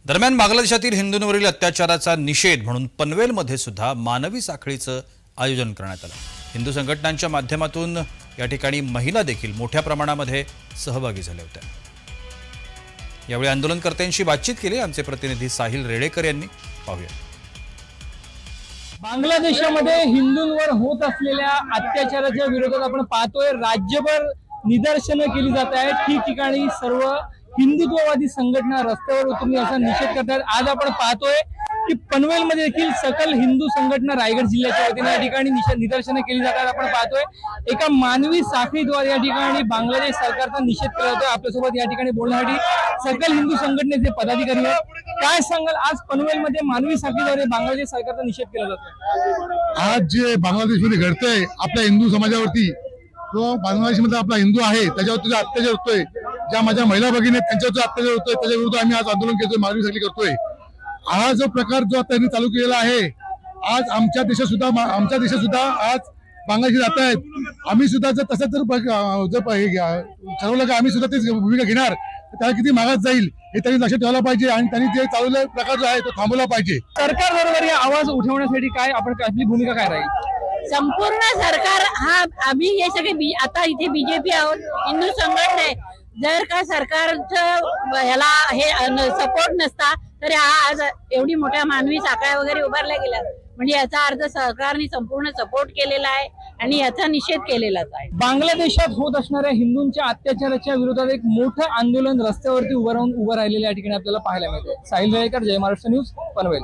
दरम्यान बांगलादेशातील हिंदूंवरील अत्याचाराचा निषेध म्हणून पनवेलमध्ये सुद्धा मानवी साखळीचं आयोजन करण्यात आलं। हिंदू संघटनांच्या माध्यमातून या ठिकाणी महिला देखील मोठ्या प्रमाणामध्ये सहभागी झाल्या होत्या। यावेळी आंदोलनकर्त्यांशी बातचीत केली आमचे प्रतिनिधी साहिल रेडेकर यांनी। पाहूया। बांगलादेशामध्ये हिंदूंवर होत असलेल्या अत्याचाराच्या विरोधात आपण पाहतोय राज्यभर निदर्शनं केली जात आहेत। ठिकठिकाणी सर्व हिंदुत्ववादी संघटना रस्त्यावर उतरून याचा निषेध करतात। आज आपण पाहतोय की पनवेलमध्ये देखील सकल हिंदू संघटना रायगड जिल्ह्याच्या वतीने या ठिकाणी निदर्शनं केली जातात। आपण पाहतोय एका मानवी साखळीद्वारे या ठिकाणी बांगलादेश सरकारचा निषेध केला जातोय। आपल्यासोबत या ठिकाणी बोलण्यासाठी सकल हिंदू संघटनेचे पदाधिकारी आहेत। काय सांगाल, आज पनवेलमध्ये मानवी साखळीद्वारे बांगलादेश सरकारचा निषेध केला जातोय? आज जे बांगलादेशमध्ये घडतंय आपल्या हिंदू समाजावरती, तो बांगलादेशमध्ये आपला हिंदू आहे त्याच्यावरती अत्याचार होतोय, ज्या माझ्या महिला भगिनी त्यांच्यावर अत्याचार होतोय, त्याच्या विरुद्ध आम्ही आज आंदोलन करतोय, मानवी साखळी करतोय। हा जो प्रकार जो आता त्यांनी चालू केलेला आहे, आज आमच्या देशात सुद्धा आज बांगलादेशी जात आहेत। आम्ही सुद्धा जर तसंच जर ठरवलं की आम्ही सुद्धा तीच भूमिका घेणार, त्याला किती मागास जाईल हे त्यांनी लक्षात ठेवलं पाहिजे आणि त्यांनी जे चालवलेला प्रकार जो आहे तो थांबवला पाहिजे। सरकार बरोबर या आवाज उठवण्यासाठी काय आपली भूमिका काय राहील? संपूर्ण सरकार हा आम्ही हे सगळे आता इथे बीजेपी आहोत, हिंदू संघटना आहे। जर का सरकारचं ह्याला हे सपोर्ट नसता तर आज एवढी मोठ्या मानवी साखळ्या वगैरे उभारल्या गेल्या, म्हणजे याचा अर्थ सरकारने संपूर्ण सपोर्ट केलेला आहे आणि याचा निषेध केलेलाच आहे। बांगलादेशात होत असणाऱ्या हिंदूंच्या अत्याचाराच्या विरोधात एक मोठं आंदोलन रस्त्यावरती उभं राहिलेल्या या ठिकाणी आपल्याला पाहायला मिळते। साहिल रेडेकर, जय महाराष्ट्र न्यूज, पनवेल।